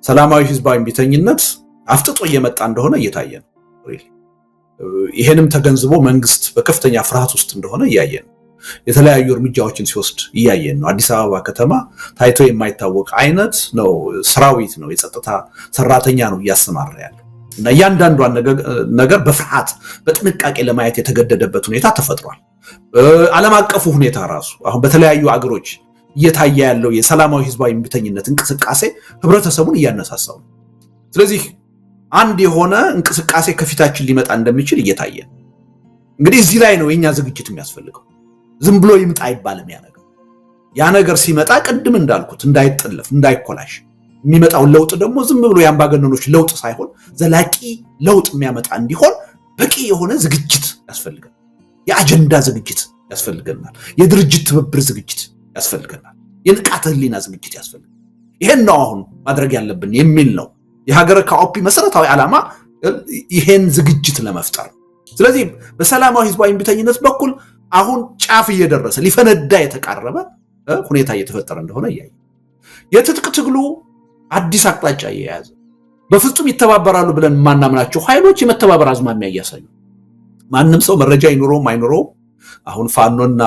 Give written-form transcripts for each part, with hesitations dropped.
ሰላማዊ ህዝባዊ ቢተኝነት አፍጥጦ እየመጣ እንደሆነ እየታየ ነው። ይሄንም ተገንዝቦ መንግስት በከፍተኛ ፍርሃት ውስጥ እንደሆነ እያየን ነው። የተለያዩ እርምጃዎችን ሲወስድ እያየን ነው። አዲስ አበባ ከተማ ታይቶ የማይታወቅ አይነት ነው ሰራዊት ነው የጸጥታ ሰራተኛ ነው እያሰማራ ያለው እና እያንዳንዷን ነገር በፍርሃት በጥንቃቄ ለማየት የተገደደበት ሁኔታ ተፈጥሯል። ዓለም አቀፉ ሁኔታ ራሱ አሁን በተለያዩ አገሮች እየታየ ያለው የሰላማዊ ህዝባዊ ቢተኝነት እንቅስቃሴ ህብረተሰቡን እያነሳሳው ነው። ስለዚህ አንድ የሆነ እንቅስቃሴ ከፊታችን ሊመጣ እንደሚችል እየታየ ነው። እንግዲህ እዚህ ላይ ነው የኛ ዝግጅት የሚያስፈልገው። ዝም ብሎ ይምጣ አይባልም። ያ ነገር ሲመጣ ቅድም እንዳልኩት እንዳይጠለፍ እንዳይኮላሽ የሚመጣው ለውጥ ደግሞ ዝም ብሎ የአምባገነኖች ለውጥ ሳይሆን ዘላቂ ለውጥ የሚያመጣ እንዲሆን በቂ የሆነ ዝግጅት ያስፈልጋል። የአጀንዳ ዝግጅት ያስፈልገናል። የድርጅት ትብብር ዝግጅት ያስፈልገናል። የንቃተ ህሊና ዝግጅት ያስፈልጋል። ይሄን ነው አሁን ማድረግ ያለብን የሚል ነው የሀገረ ካኦፒ መሰረታዊ ዓላማ፣ ይሄን ዝግጅት ለመፍጠር። ስለዚህ በሰላማዊ ህዝባዊ ቢተኝነት በኩል አሁን ጫፍ እየደረሰ ሊፈነዳ የተቃረበ ሁኔታ እየተፈጠረ እንደሆነ እያየ የትጥቅ ትግሉ አዲስ አቅጣጫ እየያዘ በፍጹም ይተባበራሉ ብለን ማናምናቸው ኃይሎች የመተባበር አዝማሚያ እያሳዩ ማንም ሰው መረጃ ይኖረውም አይኖረውም አሁን ፋኖና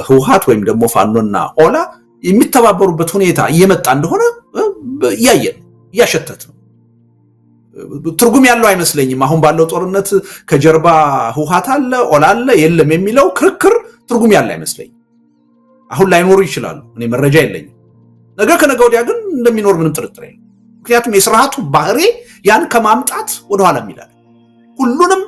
ህውሃት ወይም ደግሞ ፋኖና ኦላ የሚተባበሩበት ሁኔታ እየመጣ እንደሆነ እያየን እያሸተት ነው። ትርጉም ያለው አይመስለኝም። አሁን ባለው ጦርነት ከጀርባ ህውሃት አለ ኦላ አለ የለም የሚለው ክርክር ትርጉም ያለው አይመስለኝም። አሁን ላይኖሩ ይችላሉ፣ እኔ መረጃ የለኝም። ነገ ከነገ ወዲያ ግን እንደሚኖር ምንም ጥርጥር የለም። ምክንያቱም የስርዓቱ ባህሪ ያን ከማምጣት ወደኋላ የሚላል ሁሉንም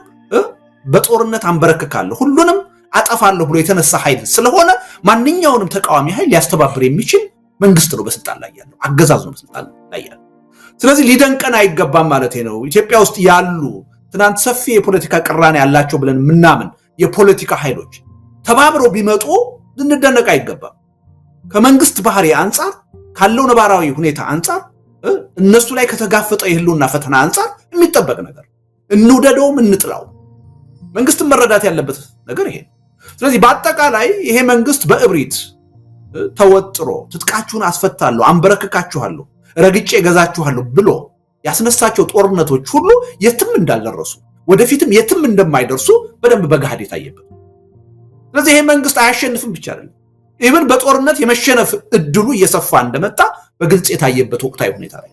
በጦርነት አንበረክካለሁ ሁሉንም አጠፋለሁ ብሎ የተነሳ ኃይል ስለሆነ ማንኛውንም ተቃዋሚ ኃይል ሊያስተባብር የሚችል መንግስት ነው በስልጣን ላይ ያለው፣ አገዛዝ ነው በስልጣን ላይ ያለው። ስለዚህ ሊደንቀን አይገባም ማለት ነው። ኢትዮጵያ ውስጥ ያሉ ትናንት ሰፊ የፖለቲካ ቅራኔ ያላቸው ብለን ምናምን የፖለቲካ ኃይሎች ተባብረው ቢመጡ ልንደነቅ አይገባም። ከመንግስት ባህሪ አንጻር ካለው ነባራዊ ሁኔታ አንጻር እነሱ ላይ ከተጋፈጠ የህልውና ፈተና አንጻር የሚጠበቅ ነገር እንውደደውም እንጥላው መንግስትን መረዳት ያለበት ነገር ይሄ። ስለዚህ በአጠቃላይ ይሄ መንግስት በእብሪት ተወጥሮ ትጥቃችሁን አስፈታለሁ አንበረክካችኋለሁ ረግጬ ገዛችኋለሁ ብሎ ያስነሳቸው ጦርነቶች ሁሉ የትም እንዳልደረሱ ወደፊትም የትም እንደማይደርሱ በደንብ በጋድ የታየበት። ስለዚህ ይሄ መንግስት አያሸንፍም ብቻ አይደለም ኢቭን በጦርነት የመሸነፍ እድሉ እየሰፋ እንደመጣ በግልጽ የታየበት ወቅታዊ ሁኔታ ላይ።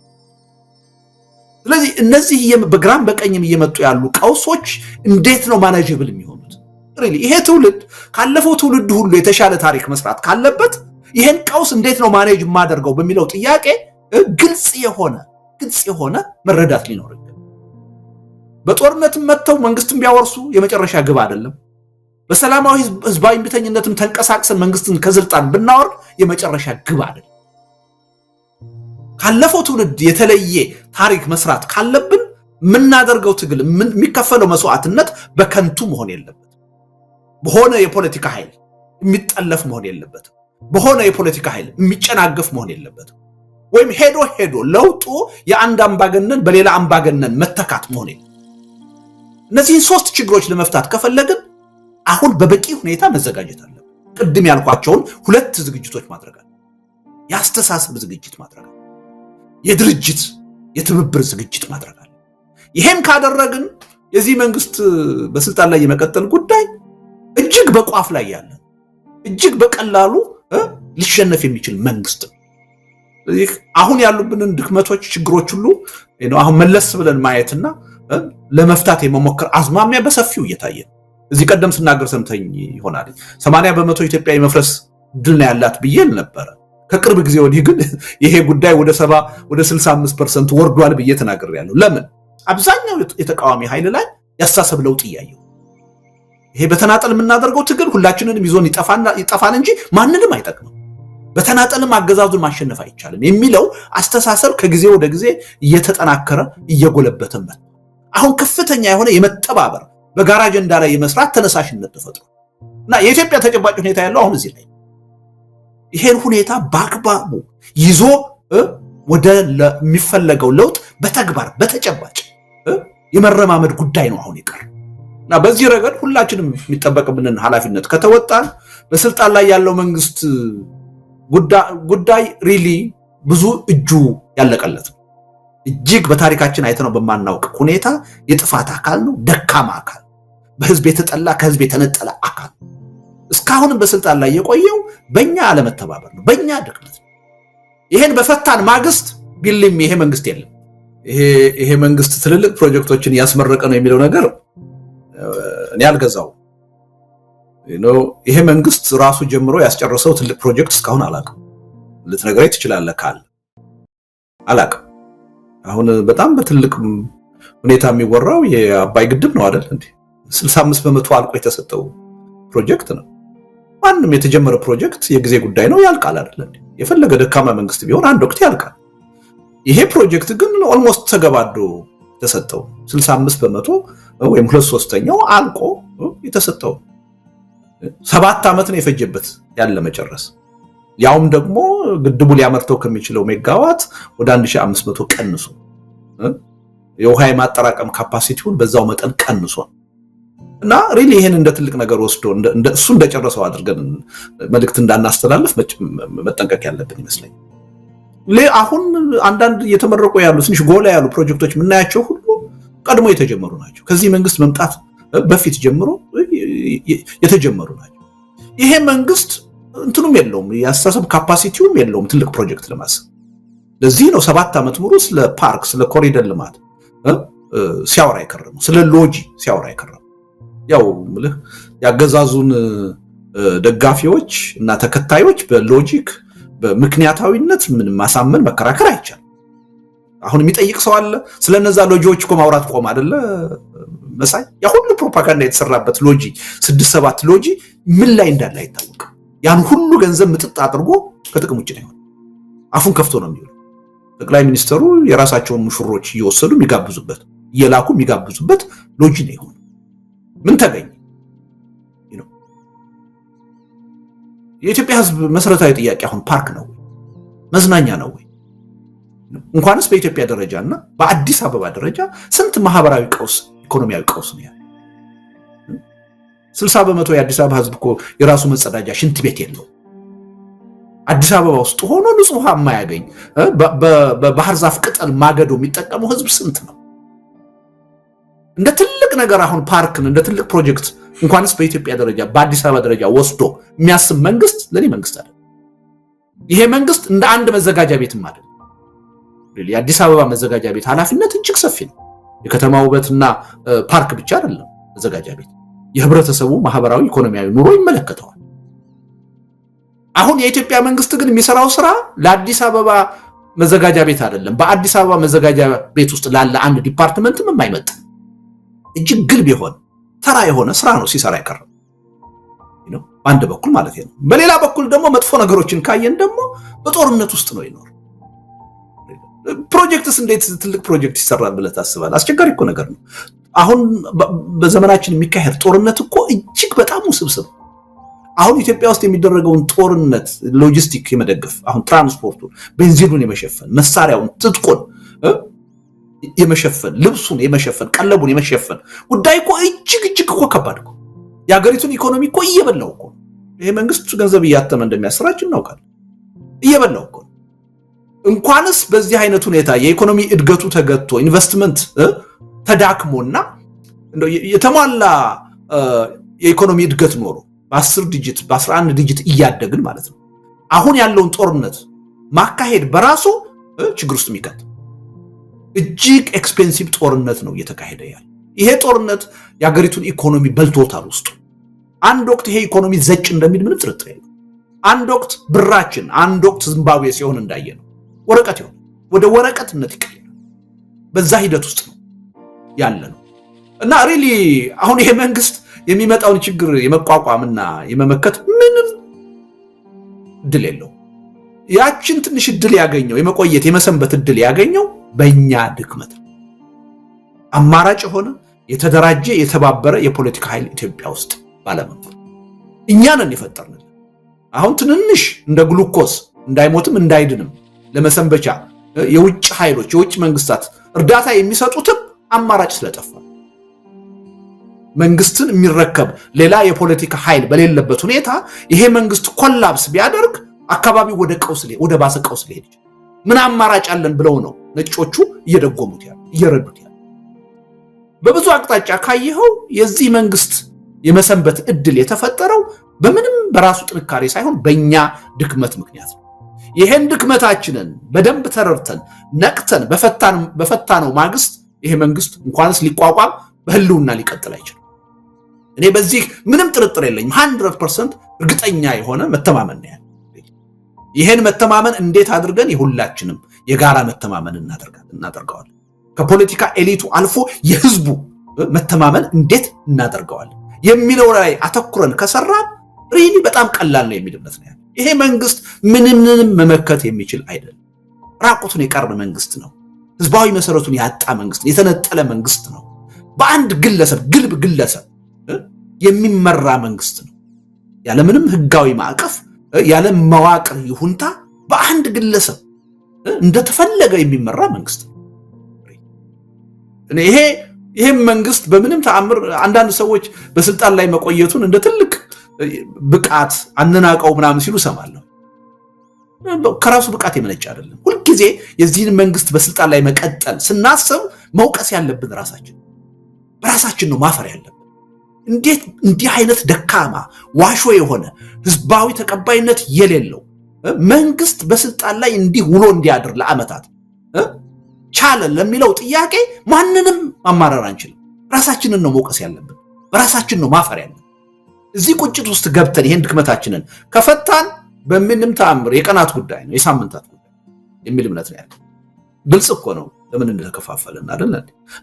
ስለዚህ እነዚህ በግራም በቀኝም እየመጡ ያሉ ቀውሶች እንዴት ነው ማኔጀብል የሚሆኑት? ይሄ ትውልድ ካለፈው ትውልድ ሁሉ የተሻለ ታሪክ መስራት ካለበት ይሄን ቀውስ እንዴት ነው ማኔጅ የማደርገው በሚለው ጥያቄ ግልጽ የሆነ መረዳት ሊኖር ይገባል። በጦርነትም መተው መንግስትን ቢያወርሱ የመጨረሻ ግብ አይደለም። በሰላማዊ ህዝባዊ ቢተኝነትም ተንቀሳቅሰን መንግስትን ከስልጣን ብናወርድ የመጨረሻ ግብ አይደለም። ካለፈው ትውልድ የተለየ ታሪክ መስራት ካለብን ምናደርገው ትግል የሚከፈለው መስዋዕትነት በከንቱ መሆን የለበትም። በሆነ የፖለቲካ ኃይል የሚጠለፍ መሆን የለበትም። በሆነ የፖለቲካ ኃይል የሚጨናገፍ መሆን የለበትም። ወይም ሄዶ ለውጡ የአንድ አምባገነን በሌላ አምባገነን መተካት መሆን የለም። እነዚህን ሶስት ችግሮች ለመፍታት ከፈለግን አሁን በበቂ ሁኔታ መዘጋጀት አለብን። ቅድም ያልኳቸውን ሁለት ዝግጅቶች ማድረግ አለ። የአስተሳሰብ ዝግጅት ማድረግ አለ። የድርጅት የትብብር ዝግጅት ማድረግ አለ። ይሄን ካደረግን የዚህ መንግስት በስልጣን ላይ የመቀጠል ጉዳይ እጅግ በቋፍ ላይ ያለ እጅግ በቀላሉ ሊሸነፍ የሚችል መንግስት ነው። አሁን ያሉብንን ድክመቶች ችግሮች ሁሉ አሁን መለስ ብለን ማየትና ለመፍታት የመሞከር አዝማሚያ በሰፊው እየታየ ነው። እዚህ ቀደም ስናገር ሰምተኝ ይሆናል 80% ኢትዮጵያ የመፍረስ ድል ነው ያላት ብዬ ነበር። ከቅርብ ጊዜ ወዲህ ግን ይሄ ጉዳይ ወደ 65% ወርዷል ብዬ ተናግሬያለሁ። ለምን? አብዛኛው የተቃዋሚ ኃይል ላይ ያስተሳሰብ ለውጥ እያየው ይሄ በተናጠል የምናደርገው ትግል ሁላችንንም ይዞን ይጠፋል እንጂ ማንንም አይጠቅምም። በተናጠልም አገዛዙን ማሸነፍ አይቻልም የሚለው አስተሳሰብ ከጊዜ ወደ ጊዜ እየተጠናከረ እየጎለበተ መጣ። አሁን ከፍተኛ የሆነ የመተባበር በጋራ አጀንዳ ላይ የመስራት ተነሳሽነት ተፈጥሯል እና የኢትዮጵያ ተጨባጭ ሁኔታ ያለው አሁን እዚህ ላይ ይሄን ሁኔታ በአግባቡ ይዞ ወደ የሚፈለገው ለውጥ በተግባር በተጨባጭ የመረማመድ ጉዳይ ነው አሁን ይቀር እና በዚህ ረገድ ሁላችንም የሚጠበቅብንን ኃላፊነት ከተወጣን በስልጣን ላይ ያለው መንግስት ጉዳይ ሪሊ ብዙ እጁ ያለቀለት እጅግ በታሪካችን አይተነው በማናውቅ ሁኔታ የጥፋት አካል ነው፣ ደካማ አካል፣ በህዝብ የተጠላ ከህዝብ የተነጠለ አካል እስካሁንም በስልጣን ላይ የቆየው በእኛ አለመተባበር ነው፣ በእኛ ድክመት ነው። ይሄን በፈታን ማግስት ቢልም ይሄ መንግስት የለም። ይሄ መንግስት ትልልቅ ፕሮጀክቶችን ያስመረቀ ነው የሚለው ነገር እኔ አልገዛው። ይሄ መንግስት ራሱ ጀምሮ ያስጨረሰው ትልቅ ፕሮጀክት እስካሁን አላውቅም። ልትነግረኝ ትችላለህ ካለ አላውቅም። አሁን በጣም በትልቅ ሁኔታ የሚወራው የአባይ ግድብ ነው አይደል እንዴ? 65% አልቆ የተሰጠው ፕሮጀክት ነው። ማንም የተጀመረ ፕሮጀክት የጊዜ ጉዳይ ነው፣ ያልቃል አይደል እንዴ? የፈለገ ደካማ መንግስት ቢሆን አንድ ወቅት ያልቃል። ይሄ ፕሮጀክት ግን ኦልሞስት ተገባዶ የተሰጠው 65% ወይም 2/3 አልቆ የተሰጠው 7 ዓመት ነው የፈጀበት ያለ መጨረስ። ያውም ደግሞ ግድቡ ሊያመርተው ከሚችለው ሜጋዋት ወደ 1500 ቀንሶ የውሃ የማጠራቀም ካፓሲቲውን በዛው መጠን ቀንሶ እና ሪሊ ይሄን እንደ ትልቅ ነገር ወስዶ እሱ እንደጨረሰው አድርገን መልእክት እንዳናስተላልፍ መጠንቀቅ ያለብን ይመስለኛል። አሁን አንዳንድ እየተመረቁ ያሉ ትንሽ ጎላ ያሉ ፕሮጀክቶች ምናያቸው ሁሉ ቀድሞ የተጀመሩ ናቸው። ከዚህ መንግስት መምጣት በፊት ጀምሮ የተጀመሩ ናቸው። ይሄ መንግስት እንትኑም የለውም፣ ያስተሳሰብ ካፓሲቲውም የለውም ትልቅ ፕሮጀክት ለማሰብ። ለዚህ ነው 7 ዓመት ሙሉ ስለ ፓርክ፣ ስለ ኮሪደር ልማት ሲያወራ የከረመው፣ ስለ ሎጂ ሲያወራ የከረመው። ያው ምልህ ያገዛዙን ደጋፊዎች እና ተከታዮች በሎጂክ በምክንያታዊነት ምን ማሳመን መከራከር አይቻልም። አሁን የሚጠይቅ ሰው አለ? ስለነዛ ሎጂዎች እኮ ማውራት ቆም አይደለ መሳይ? ያ ሁሉ ፕሮፓጋንዳ የተሰራበት ሎጂ 6-7 ሎጂ ምን ላይ እንዳለ አይታወቅም። ያን ሁሉ ገንዘብ ምጥጥ አድርጎ ከጥቅም ውጭ ነው፣ አፉን ከፍቶ ነው የሚውለው። ጠቅላይ ሚኒስትሩ የራሳቸውን ሙሽሮች እየወሰዱ የሚጋብዙበት እየላኩ የሚጋብዙበት ሎጂ ነው የሆነው። ምን ተገኘ? የኢትዮጵያ ህዝብ መሰረታዊ ጥያቄ አሁን ፓርክ ነው ወይ? መዝናኛ ነው ወይ? እንኳንስ በኢትዮጵያ ደረጃና በአዲስ አበባ ደረጃ ስንት ማህበራዊ ቀውስ፣ ኢኮኖሚያዊ ቀውስ ነው ያለው። 60% የአዲስ አበባ ህዝብ እኮ የራሱ መጸዳጃ ሽንት ቤት የለው። አዲስ አበባ ውስጥ ሆኖ ንጹህ ውሃ የማያገኝ በባህር ዛፍ ቅጠል ማገዶ የሚጠቀመው ህዝብ ስንት ነው? እንደ ትልቅ ነገር አሁን ፓርክን እንደ ትልቅ ፕሮጀክት እንኳንስ በኢትዮጵያ ደረጃ በአዲስ አበባ ደረጃ ወስዶ የሚያስብ መንግስት ለኔ መንግስት አይደለም። ይሄ መንግስት እንደ አንድ መዘጋጃ ቤትም አይደለም። የአዲስ አበባ መዘጋጃ ቤት ኃላፊነት እጅግ ሰፊ ነው። የከተማ ውበትና ፓርክ ብቻ አይደለም መዘጋጃ ቤት፣ የህብረተሰቡ ማህበራዊ ኢኮኖሚያዊ ኑሮ ይመለከተዋል። አሁን የኢትዮጵያ መንግስት ግን የሚሰራው ስራ ለአዲስ አበባ መዘጋጃ ቤት አይደለም። በአዲስ አበባ መዘጋጃ ቤት ውስጥ ላለ አንድ ዲፓርትመንትም የማይመጥን እጅግ ግልብ የሆነ ተራ የሆነ ስራ ነው ሲሰራ ይቀርብ ነው በአንድ በኩል ማለት ነው። በሌላ በኩል ደግሞ መጥፎ ነገሮችን ካየን ደግሞ በጦርነት ውስጥ ነው ይኖር። ፕሮጀክትስ እንዴት ትልቅ ፕሮጀክት ይሰራል ብለህ ታስባለህ? አስቸጋሪ እኮ ነገር ነው። አሁን በዘመናችን የሚካሄድ ጦርነት እኮ እጅግ በጣም ውስብስብ። አሁን ኢትዮጵያ ውስጥ የሚደረገውን ጦርነት ሎጂስቲክ የመደገፍ አሁን ትራንስፖርቱን፣ ቤንዚኑን የመሸፈን መሳሪያውን፣ ትጥቁን የመሸፈን ልብሱን የመሸፈን ቀለቡን የመሸፈን ጉዳይ እኮ እጅግ እኮ ከባድ እኮ። የሀገሪቱን ኢኮኖሚ እኮ እየበላው እኮ። ይሄ መንግስት ገንዘብ እያተመ እንደሚያሰራጭ እናውቃለን። እየበላው እኮ። እንኳንስ በዚህ አይነት ሁኔታ የኢኮኖሚ እድገቱ ተገቶ ኢንቨስትመንት ተዳክሞና እንደው የተሟላ የኢኮኖሚ እድገት ኖሮ በ10 ዲጂት በ11 ዲጂት እያደግን ማለት ነው። አሁን ያለውን ጦርነት ማካሄድ በራሱ ችግር ውስጥ የሚከት እጅግ ኤክስፔንሲቭ ጦርነት ነው እየተካሄደ ያለ። ይሄ ጦርነት የሀገሪቱን ኢኮኖሚ በልቶታል ውስጡ። አንድ ወቅት ይሄ ኢኮኖሚ ዘጭ እንደሚል ምንም ጥርጥር የለም። አንድ ወቅት ብራችን፣ አንድ ወቅት ዚምባብዌ ሲሆን እንዳየ ነው ወረቀት ይሆን ወደ ወረቀትነት ይቀየራል። በዛ ሂደት ውስጥ ነው ያለ ነው እና ሪሊ አሁን ይሄ መንግስት የሚመጣውን ችግር የመቋቋምና የመመከት ምንም እድል የለው። ያችን ትንሽ እድል ያገኘው የመቆየት የመሰንበት እድል ያገኘው በእኛ ድክመት ነው። አማራጭ የሆነ የተደራጀ የተባበረ የፖለቲካ ኃይል ኢትዮጵያ ውስጥ ባለመኖር እኛንን የፈጠርንልን አሁን ትንንሽ እንደ ግሉኮስ እንዳይሞትም እንዳይድንም ለመሰንበቻ የውጭ ኃይሎች የውጭ መንግስታት እርዳታ የሚሰጡትም አማራጭ ስለጠፋ መንግስትን የሚረከብ ሌላ የፖለቲካ ኃይል በሌለበት ሁኔታ ይሄ መንግስት ኮላፕስ ቢያደርግ አካባቢው ወደ ባሰ ቀውስ ሊሄድ ይችላል። ምን አማራጭ አለን ብለው ነው ነጮቹ እየደጎሙት ያሉ እየረዱት ያሉ በብዙ አቅጣጫ ካየኸው የዚህ መንግስት የመሰንበት እድል የተፈጠረው በምንም በራሱ ጥንካሬ ሳይሆን በእኛ ድክመት ምክንያት ነው። ይሄን ድክመታችንን በደንብ ተረድተን ነቅተን በፈታነው ማግስት ይሄ መንግስት እንኳንስ ሊቋቋም በህልውና ሊቀጥል አይችልም። እኔ በዚህ ምንም ጥርጥር የለኝም። 100% እርግጠኛ የሆነ መተማመን ነው ያለው። ይሄን መተማመን እንዴት አድርገን የሁላችንም የጋራ መተማመን እናደርገዋለን? ከፖለቲካ ኤሊቱ አልፎ የህዝቡ መተማመን እንዴት እናደርገዋለን የሚለው ላይ አተኩረን ከሰራን ሪሊ በጣም ቀላል ነው የሚል እምነት ነው ያለው። ይሄ መንግስት ምንም መመከት የሚችል አይደለም። ራቁቱን የቀረ መንግስት ነው። ህዝባዊ መሰረቱን ያጣ መንግስት ነው። የተነጠለ መንግስት ነው። በአንድ ግለሰብ ግለሰብ የሚመራ መንግስት ነው። ያለምንም ህጋዊ ማዕቀፍ ያለ መዋቅር ይሁንታ በአንድ ግለሰብ እንደተፈለገ የሚመራ መንግስት ነው። ይሄ መንግስት በምንም ተአምር አንዳንድ ሰዎች በስልጣን ላይ መቆየቱን እንደ ትልቅ ብቃት አንናቀው ምናምን ሲሉ ሰማለሁ። ከራሱ ብቃት የመነጨ አይደለም። ሁልጊዜ የዚህን መንግስት በስልጣን ላይ መቀጠል ስናስብ መውቀስ ያለብን በራሳችን ነው ማፈር ያለብን። እንዴት እንዲህ አይነት ደካማ ዋሾ የሆነ ህዝባዊ ተቀባይነት የሌለው መንግስት በስልጣን ላይ እንዲህ ውሎ እንዲያድር ለዓመታት ቻለ ለሚለው ጥያቄ ማንንም ማማረር አንችልም። ራሳችንን ነው መውቀስ ያለብን። በራሳችን ነው ማፈር ያለብን። እዚህ ቁጭት ውስጥ ገብተን ይሄን ድክመታችንን ከፈታን በምንም ተአምር የቀናት ጉዳይ ነው፣ የሳምንታት ጉዳይ የሚል እምነት ነው ያለው። ግልጽ እኮ ነው ለምን እንደተከፋፈለን አይደል?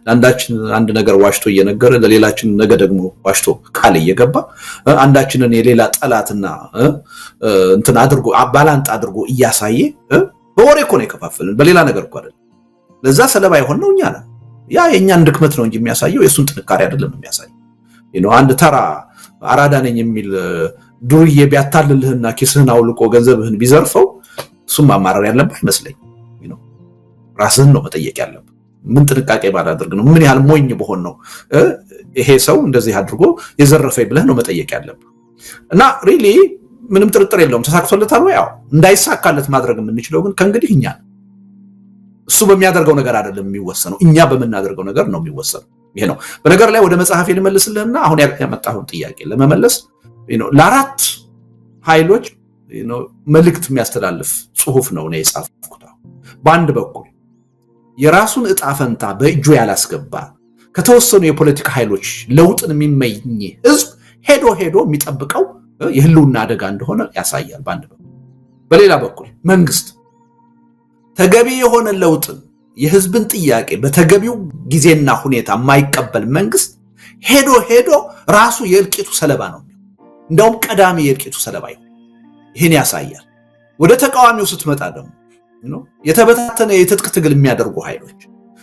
ለአንዳችን አንድ ነገር ዋሽቶ እየነገረ ለሌላችን ነገ ደግሞ ዋሽቶ ቃል እየገባ አንዳችንን የሌላ ጠላትና እንትን አድርጎ ባላንጣ አድርጎ እያሳየ በወሬ እኮ ነው የከፋፈለን፣ በሌላ ነገር እኮ አይደል። ለዛ ሰለባ የሆነው እኛ ነን። ያ የኛን ድክመት ነው እንጂ የሚያሳየው የሱን ጥንካሬ አይደለም የሚያሳየው። አንድ ተራ አራዳ ነኝ የሚል ዱርዬ ቢያታልልህና ኪስህን አውልቆ ገንዘብህን ቢዘርፈው እሱም ማማረር ያለብህ አይመስለኝም። ራስህን ነው መጠየቅ ያለብህ። ምን ጥንቃቄ ባላደርግ ነው? ምን ያህል ሞኝ በሆን ነው ይሄ ሰው እንደዚህ አድርጎ የዘረፈኝ ብለህ ነው መጠየቅ ያለብህ። እና ሪሊ ምንም ጥርጥር የለውም ተሳክቶለታል ወይ? ያው እንዳይሳካለት ማድረግ የምንችለው ግን ከእንግዲህ እኛ እሱ በሚያደርገው ነገር አይደለም የሚወሰነው፣ እኛ በምናደርገው ነገር ነው የሚወሰነው። ይሄ ነው። በነገር ላይ ወደ መጽሐፌ ልመልስልህና አሁን ያመጣሁን ጥያቄ ለመመለስ ለአራት ኃይሎች መልእክት የሚያስተላልፍ ጽሁፍ ነው እኔ የጻፍኩት። በአንድ በኩል የራሱን ዕጣ ፈንታ በእጁ ያላስገባ ከተወሰኑ የፖለቲካ ኃይሎች ለውጥን የሚመኝ ህዝብ ሄዶ የሚጠብቀው የህልውና አደጋ እንደሆነ ያሳያል በአንድ በኩል። በሌላ በኩል መንግስት ተገቢ የሆነ ለውጥን የህዝብን ጥያቄ በተገቢው ጊዜና ሁኔታ የማይቀበል መንግስት ሄዶ ራሱ የእልቂቱ ሰለባ ነው። እንደውም ቀዳሚ የእልቂቱ ሰለባ ይሄን ያሳያል። ወደ ተቃዋሚው ስትመጣ ደግሞ የተበታተነ የትጥቅ ትግል የሚያደርጉ ኃይሎች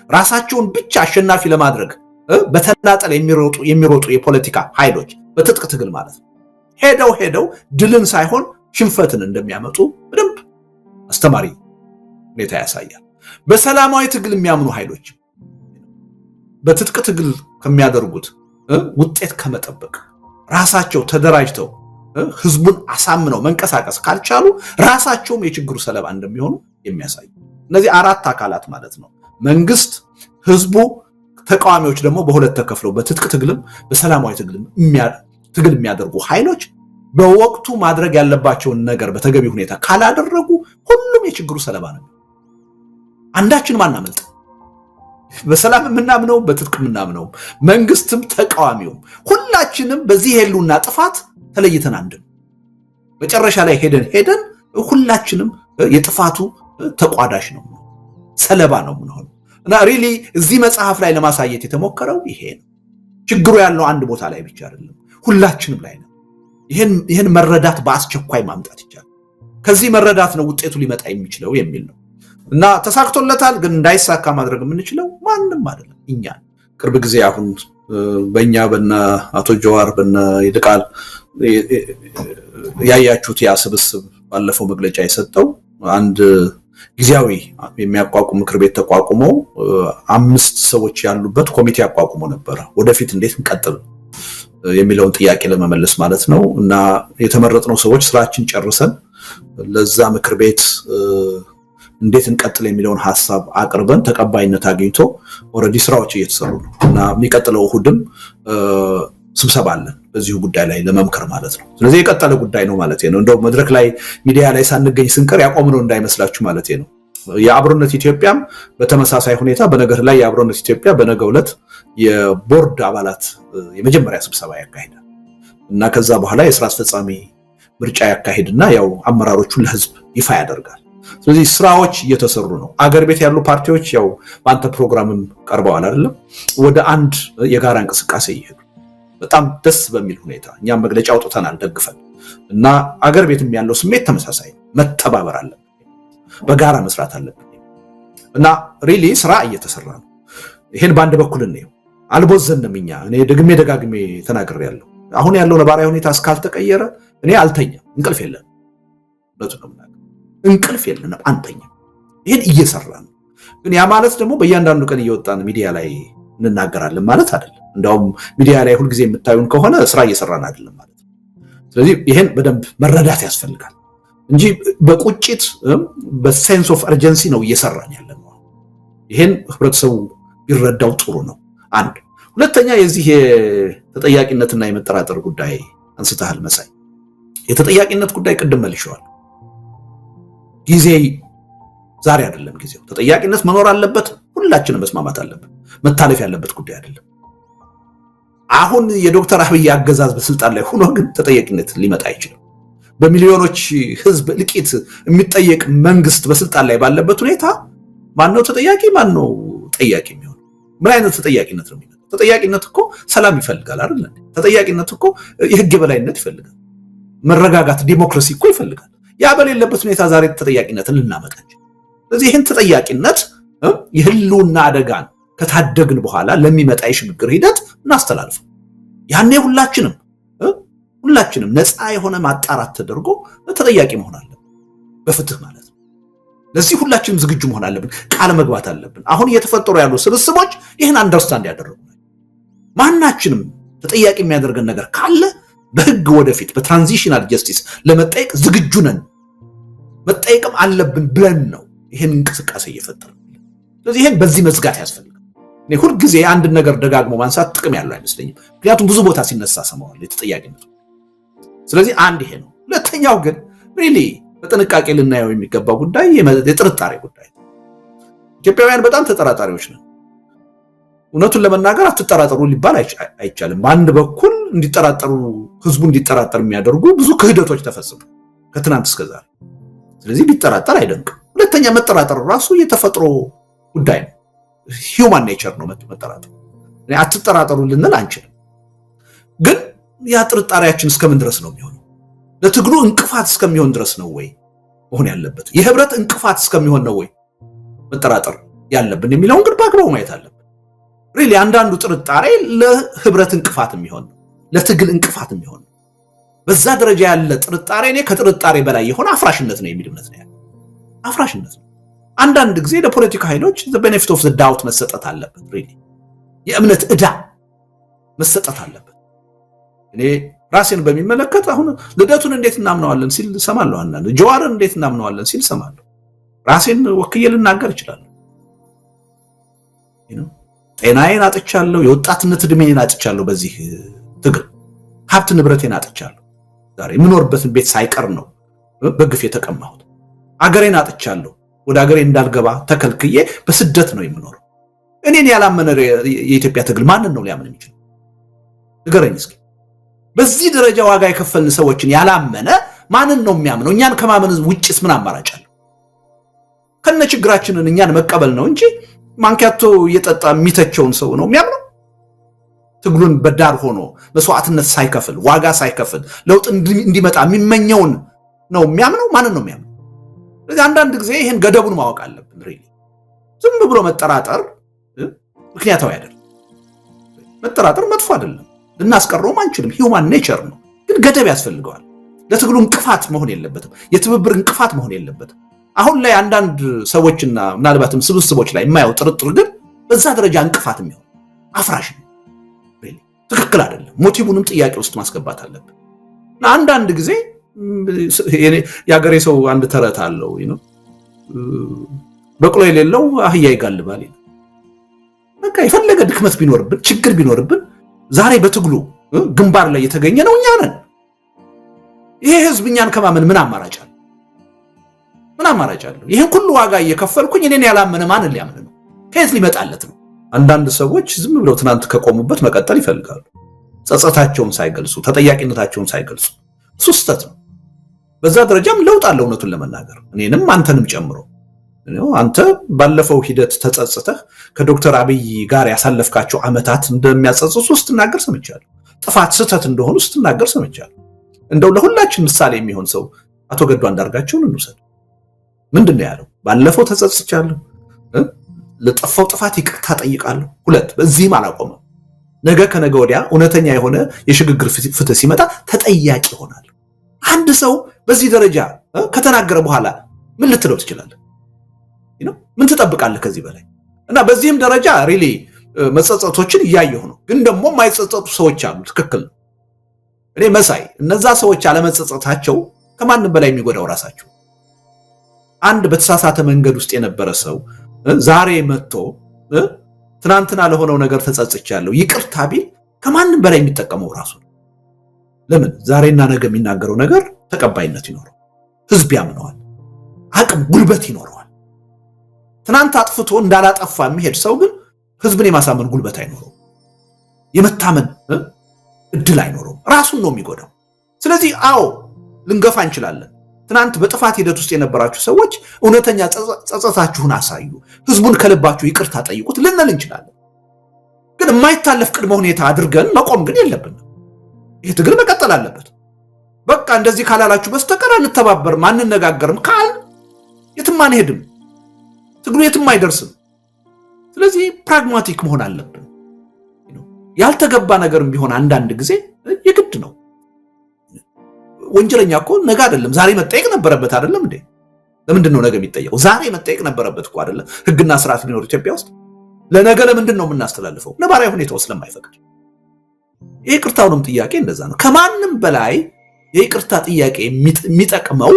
ራሳቸውን ብቻ አሸናፊ ለማድረግ በተናጠል የሚሮጡ የፖለቲካ ኃይሎች በትጥቅ ትግል ማለት ነው ሄደው ድልን ሳይሆን ሽንፈትን እንደሚያመጡ በደንብ አስተማሪ ሁኔታ ያሳያል። በሰላማዊ ትግል የሚያምኑ ኃይሎች በትጥቅ ትግል ከሚያደርጉት ውጤት ከመጠበቅ ራሳቸው ተደራጅተው ህዝቡን አሳምነው መንቀሳቀስ ካልቻሉ ራሳቸውም የችግሩ ሰለባ እንደሚሆኑ የሚያሳይ እነዚህ አራት አካላት ማለት ነው። መንግስት፣ ህዝቡ፣ ተቃዋሚዎች ደግሞ በሁለት ተከፍለው በትጥቅ ትግልም በሰላማዊ ትግል የሚያደርጉ ኃይሎች በወቅቱ ማድረግ ያለባቸውን ነገር በተገቢ ሁኔታ ካላደረጉ ሁሉም የችግሩ ሰለባ ነው። አንዳችንም አናመልጥ። በሰላም የምናምነው በትጥቅ የምናምነው መንግስትም ተቃዋሚውም ሁላችንም በዚህ የህልውና ጥፋት ተለይተን አንድም መጨረሻ ላይ ሄደን ሁላችንም የጥፋቱ ተቋዳሽ ነው፣ ሰለባ ነው የምንሆነው። እና ሪሊ እዚህ መጽሐፍ ላይ ለማሳየት የተሞከረው ይሄ ነው። ችግሩ ያለው አንድ ቦታ ላይ ብቻ አይደለም፣ ሁላችንም ላይ ነው። ይህን መረዳት በአስቸኳይ ማምጣት ይቻላል። ከዚህ መረዳት ነው ውጤቱ ሊመጣ የሚችለው የሚል ነው። እና ተሳክቶለታል። ግን እንዳይሳካ ማድረግ የምንችለው ማንም አይደለም፣ እኛ። ቅርብ ጊዜ አሁን በእኛ በነ አቶ ጀዋር በነ ይልቃል ያያችሁት ያ ስብስብ ባለፈው መግለጫ የሰጠው አንድ ጊዜያዊ የሚያቋቁም ምክር ቤት ተቋቁሞ 5 ሰዎች ያሉበት ኮሚቴ አቋቁሞ ነበር። ወደፊት እንዴት እንቀጥል የሚለውን ጥያቄ ለመመለስ ማለት ነው። እና የተመረጥነው ሰዎች ስራችን ጨርሰን ለዛ ምክር ቤት እንዴት እንቀጥል የሚለውን ሐሳብ አቅርበን ተቀባይነት አግኝቶ ኦሬዲ ስራዎች እየተሰሩ ነው እና የሚቀጥለው እሁድም ስብሰባ አለን በዚሁ ጉዳይ ላይ ለመምከር ማለት ነው። ስለዚህ የቀጠለ ጉዳይ ነው ማለት ነው። እንደው መድረክ ላይ ሚዲያ ላይ ሳንገኝ ስንቀር ያቆምነው እንዳይመስላችሁ ማለት ነው። የአብሮነት ኢትዮጵያም በተመሳሳይ ሁኔታ በነገር ላይ የአብሮነት ኢትዮጵያ በነገው ዕለት የቦርድ አባላት የመጀመሪያ ስብሰባ ያካሂዳል እና ከዛ በኋላ የሥራ አስፈጻሚ ምርጫ ያካሂድና ያው አመራሮቹን ለህዝብ ይፋ ያደርጋል። ስለዚህ ስራዎች እየተሰሩ ነው። አገር ቤት ያሉ ፓርቲዎች ያው በአንተ ፕሮግራምም ቀርበዋል አይደለም ወደ አንድ የጋራ እንቅስቃሴ ይሄዱ በጣም ደስ በሚል ሁኔታ እኛም መግለጫ አውጥተናል ደግፈን እና አገር ቤትም ያለው ስሜት ተመሳሳይ መተባበር አለብን በጋራ መስራት አለብን እና ሪሊ ስራ እየተሰራ ነው። ይሄን በአንድ በኩል ነው አልቦዘንም እኛ እኔ ደጋግሜ ተናግሬያለሁ። አሁን ያለው ነባራዊ ሁኔታ እስካልተቀየረ እኔ አልተኛም እንቅልፍ የለም እንቅልፍ የለንም አንተኛም። ይሄን እየሰራን ነው። ግን ያ ማለት ደግሞ በእያንዳንዱ ቀን እየወጣን ሚዲያ ላይ እንናገራለን ማለት አይደለም። እንደውም ሚዲያ ላይ ሁሉ ጊዜ የምታዩን ከሆነ ስራ እየሰራን አይደለም ማለት ነው። ስለዚህ ይሄን በደንብ መረዳት ያስፈልጋል እንጂ በቁጭት በሴንስ ኦፍ አርጀንሲ ነው እየሰራን ያለነው። ይሄን ህብረተሰቡ ቢረዳው ጥሩ ነው። አንድ ሁለተኛ የዚህ የተጠያቂነትና የመጠራጠር ጉዳይ አንስተሃል መሳይ። የተጠያቂነት ጉዳይ ቅድም መልሼዋል። ጊዜ ዛሬ አይደለም ጊዜው። ተጠያቂነት መኖር አለበት። ሁላችንም መስማማት አለበት። መታለፍ ያለበት ጉዳይ አይደለም። አሁን የዶክተር አብይ አገዛዝ በስልጣን ላይ ሆኖ ግን ተጠያቂነት ሊመጣ አይችልም። በሚሊዮኖች ህዝብ እልቂት የሚጠየቅ መንግስት በስልጣን ላይ ባለበት ሁኔታ ማነው ተጠያቂ ማነው ጠያቂ የሚሆነው? ምን አይነት ተጠያቂነት ነው የሚመጣው? ተጠያቂነት እኮ ሰላም ይፈልጋል አይደል? ተጠያቂነት እኮ የህግ የበላይነት ይፈልጋል። መረጋጋት ዲሞክራሲ እኮ ይፈልጋል። ያ በሌለበት ሁኔታ ዛሬ ተጠያቂነትን ልናመጣ እንችላለን። ስለዚህ ይህን ተጠያቂነት የህልውና አደጋን ከታደግን በኋላ ለሚመጣ የሽግግር ሂደት እናስተላልፈው። ያኔ ሁላችንም ነፃ የሆነ ማጣራት ተደርጎ ተጠያቂ መሆን አለብን በፍትህ ማለት ነው። ለዚህ ሁላችንም ዝግጁ መሆን አለብን። ቃል መግባት አለብን። አሁን እየተፈጠሩ ያሉ ስብስቦች ይህን አንደርስታንድ ያደረጉ ማናችንም ተጠያቂ የሚያደርገን ነገር ካለ በህግ ወደፊት በትራንዚሽናል ጀስቲስ ለመጠየቅ ዝግጁ ነን። መጠየቅም አለብን ብለን ነው ይህን እንቅስቃሴ እየፈጠረ። ስለዚህ ይህን በዚህ መዝጋት ያስፈልጋል። እኔ ሁልጊዜ አንድ ነገር ደጋግሞ ማንሳት ጥቅም ያለው አይመስለኝም። ምክንያቱም ብዙ ቦታ ሲነሳ ሰማዋል የተጠያቂነቱ። ስለዚህ አንድ ይሄ ነው። ሁለተኛው ግን ሪሊ በጥንቃቄ ልናየው የሚገባ ጉዳይ የጥርጣሬ ጉዳይ። ኢትዮጵያውያን በጣም ተጠራጣሪዎች ነን። እውነቱን ለመናገር አትጠራጠሩ ሊባል አይቻልም። በአንድ በኩል እንዲጠራጠሩ ህዝቡ እንዲጠራጠር የሚያደርጉ ብዙ ክህደቶች ተፈጽሙ ከትናንት እስከ ዛሬ። ስለዚህ ቢጠራጠር አይደንቅም። ሁለተኛ መጠራጠር ራሱ የተፈጥሮ ጉዳይ ነው። ሂውማን ኔቸር ነው መጠራጠር። አትጠራጠሩ ልንል አንችልም። ግን ያ ጥርጣሬያችን እስከምን ድረስ ነው የሚሆነው? ለትግሉ እንቅፋት እስከሚሆን ድረስ ነው ወይ መሆን ያለበት? የህብረት እንቅፋት እስከሚሆን ነው ወይ መጠራጠር ያለብን የሚለውን ግን በአግባቡ ማየት አለብን። ሪሊ አንዳንዱ ጥርጣሬ ለህብረት እንቅፋት የሚሆን ነው፣ ለትግል እንቅፋት የሚሆን ነው። በዛ ደረጃ ያለ ጥርጣሬ እኔ ከጥርጣሬ በላይ የሆነ አፍራሽነት ነው የሚል እምነት ነው ያለው። አፍራሽነት ነው። አንዳንድ ጊዜ ለፖለቲካ ኃይሎች the benefit of the doubt መሰጠት አለበት። ሪሊ የእምነት ዕዳ መሰጠት አለበት። እኔ ራሴን በሚመለከት አሁን ልደቱን እንዴት እናምነዋለን ሲል ሰማለሁ። አንዳንድ ጀዋርን እንዴት እናምነዋለን ሲል ሰማለሁ። ራሴን ወክዬ ልናገር እችላለሁ። ጤናዬን አጥቻለሁ። የወጣትነት ዕድሜን አጥቻለሁ። በዚህ ትግል ሀብት ንብረቴን አጥቻለሁ። ዛሬ የምኖርበትን ቤት ሳይቀር ነው በግፍ የተቀማሁት። አገሬን አጥቻለሁ። ወደ አገሬ እንዳልገባ ተከልክዬ በስደት ነው የምኖረው። እኔን ያላመነ የኢትዮጵያ ትግል ማንን ነው ሊያምን የሚችል? ንገረኝ እስኪ። በዚህ ደረጃ ዋጋ የከፈልን ሰዎችን ያላመነ ማንን ነው የሚያምነው? እኛን ከማመን ውጭስ ምን አማራጭ አለው? ከነ ችግራችንን እኛን መቀበል ነው እንጂ ማንኪያቶ እየጠጣ የሚተቸውን ሰው ነው የሚያምነው? ትግሉን በዳር ሆኖ መስዋዕትነት ሳይከፍል ዋጋ ሳይከፍል ለውጥ እንዲመጣ የሚመኘውን ነው የሚያምነው? ማንን ነው የሚያምነው? ስለዚህ አንዳንድ ጊዜ ይሄን ገደቡን ማወቅ አለብን። ሪሊ ዝም ብሎ መጠራጠር ምክንያታዊ አይደለም። መጠራጠር መጥፎ አይደለም፣ ልናስቀረውም አንችልም። ሂውማን ኔቸር ነው። ግን ገደብ ያስፈልገዋል። ለትግሉ እንቅፋት መሆን የለበትም። የትብብር እንቅፋት መሆን የለበትም። አሁን ላይ አንዳንድ ሰዎችና ምናልባትም ስብስቦች ላይ የማየው ጥርጥር ግን በዛ ደረጃ እንቅፋት የሚሆን አፍራሽ ነው። ትክክል አይደለም። ሞቲቡንም ጥያቄ ውስጥ ማስገባት አለብን። አንዳንድ ጊዜ የአገሬ ሰው አንድ ተረት አለው። በቅሎ የሌለው አህያ ይጋልባል። በቃ የፈለገ ድክመት ቢኖርብን ችግር ቢኖርብን ዛሬ በትግሉ ግንባር ላይ የተገኘ ነው እኛ ነን። ይሄ ህዝብ እኛን ከማመን ምን አማራጭ አለ? ምን አማራጭ አለ? ይሄን ሁሉ ዋጋ እየከፈልኩኝ እኔን ያላመነ ማን ሊያምን ነው? ከየት ሊመጣለት ነው? አንዳንድ ሰዎች ዝም ብለው ትናንት ከቆሙበት መቀጠል ይፈልጋሉ። ጸጸታቸውን ሳይገልጹ ተጠያቂነታቸውን ሳይገልጹ እሱ ስህተት ነው። በዛ ደረጃም ለውጥ አለ እውነቱን ለመናገር እኔንም አንተንም ጨምሮ። አንተ ባለፈው ሂደት ተጸጽተህ ከዶክተር አብይ ጋር ያሳለፍካቸው ዓመታት እንደሚያጸጽሱ ስትናገር ሰምቻለሁ። ጥፋት ስህተት እንደሆኑ ስትናገር ሰምቻለሁ። እንደው ለሁላችን ምሳሌ የሚሆን ሰው አቶ ገዱ አንዳርጋቸውን እንውሰድ። ምንድነው ያለው? ባለፈው ተጸጽቻለሁ፣ ለጠፋው ጥፋት ይቅርታ ጠይቃለሁ። ሁለት በዚህም አላቆመም። ነገ ከነገ ወዲያ እውነተኛ የሆነ የሽግግር ፍትህ ሲመጣ ተጠያቂ ይሆናል። አንድ ሰው በዚህ ደረጃ ከተናገረ በኋላ ምን ልትለው ትችላለህ? ምን ትጠብቃለህ ከዚህ በላይ? እና በዚህም ደረጃ ሪሊ መጸጸቶችን እያየሁ ነው። ግን ደግሞ የማይጸጸቱ ሰዎች አሉ። ትክክል ነው። እኔ መሳይ እነዛ ሰዎች አለመጸጸታቸው ከማንም በላይ የሚጎዳው ራሳቸው። አንድ በተሳሳተ መንገድ ውስጥ የነበረ ሰው ዛሬ መጥቶ ትናንትና ለሆነው ነገር ተጸጽቻለሁ ይቅርታ ቢል ከማንም በላይ የሚጠቀመው ራሱ ነው። ለምን? ዛሬና ነገ የሚናገረው ነገር ተቀባይነት ይኖረው፣ ህዝብ ያምነዋል፣ አቅም ጉልበት ይኖረዋል። ትናንት አጥፍቶ እንዳላጠፋ የሚሄድ ሰው ግን ህዝብን የማሳመን ጉልበት አይኖረው፣ የመታመን እድል አይኖረው፣ ራሱን ነው የሚጎዳው። ስለዚህ አዎ ልንገፋ እንችላለን። ትናንት በጥፋት ሂደት ውስጥ የነበራችሁ ሰዎች እውነተኛ ጸጸታችሁን አሳዩ፣ ህዝቡን ከልባችሁ ይቅርታ ጠይቁት ልንል እንችላለን። ግን የማይታለፍ ቅድመ ሁኔታ አድርገን መቆም ግን የለብንም። ይህ ትግል መቀጠል አለበት። በቃ እንደዚህ ካላላችሁ በስተቀር አንተባበርም፣ አንነጋገርም ካል የትም አንሄድም፣ ትግሉ የትም አይደርስም። ስለዚህ ፕራግማቲክ መሆን አለብን። ያልተገባ ነገርም ቢሆን አንዳንድ ጊዜ የግድ ነው። ወንጀለኛ እኮ ነገ አይደለም ዛሬ መጠየቅ ነበረበት አይደለም እንዴ? ለምንድን ነው ነገ የሚጠየቀው? ዛሬ መጠየቅ ነበረበት እኮ አይደለም? ህግና ስርዓት ሊኖር ኢትዮጵያ ውስጥ ለነገ ለምንድን ነው የምናስተላልፈው? ነባራዊ ሁኔታው ስለማይፈቅድ። የይቅርታውንም ጥያቄ እንደዛ ነው። ከማንም በላይ የይቅርታ ጥያቄ የሚጠቅመው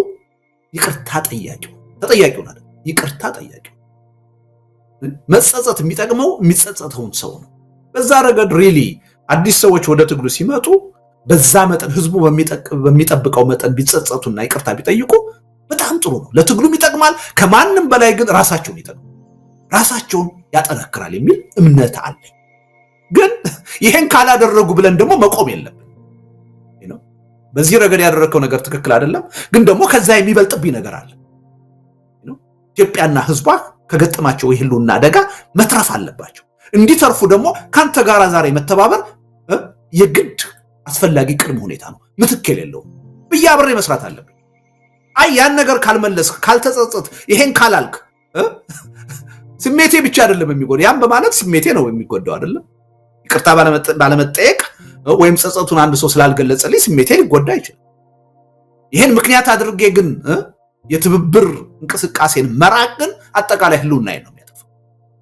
ይቅርታ ጠያቂው ተጠያቂው አይደል? ይቅርታ ጠያቂው መጸጸት የሚጠቅመው የሚጸጸተውን ሰው ነው። በዛ ረገድ ሪሊ አዲስ ሰዎች ወደ ትግሉ ሲመጡ በዛ መጠን ህዝቡ በሚጠብቀው መጠን ቢጸጸቱና ይቅርታ ቢጠይቁ በጣም ጥሩ ነው። ለትግሉም ይጠቅማል። ከማንም በላይ ግን ራሳቸውን ይጠቅማል፣ ራሳቸውን ያጠነክራል የሚል እምነት አለ። ግን ይሄን ካላደረጉ ብለን ደግሞ መቆም የለብን። በዚህ ረገድ ያደረከው ነገር ትክክል አይደለም፣ ግን ደግሞ ከዛ የሚበልጥብኝ ነገር አለ። ኢትዮጵያና ህዝቧ ከገጠማቸው የህልውና አደጋ መትረፍ አለባቸው። እንዲተርፉ ደግሞ ካንተ ጋር ዛሬ መተባበር የግድ አስፈላጊ ቅድመ ሁኔታ ነው፣ ምትክ የሌለው ብዬ አብሬ መስራት አለብኝ። አይ ያን ነገር ካልመለስክ፣ ካልተጸጸት፣ ይሄን ካላልክ ስሜቴ ብቻ አይደለም የሚጎዳው፣ ያን በማለት ስሜቴ ነው የሚጎዳው አይደለም። ይቅርታ ባለመጠየቅ ወይም ጸጸቱን አንድ ሰው ስላልገለጸልኝ ስሜቴ ሊጎዳ ይችላል። ይሄን ምክንያት አድርጌ ግን የትብብር እንቅስቃሴን መራቅ ግን አጠቃላይ ህልውናዬ ነው የሚያጠፋው።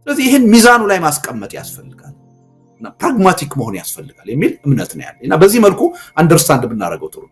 ስለዚህ ይሄን ሚዛኑ ላይ ማስቀመጥ ያስፈልጋል እና ፕራግማቲክ መሆን ያስፈልጋል የሚል እምነት ነው ያለኝ እና በዚህ መልኩ አንደርስታንድ ብናደርገው ጥሩ ነው።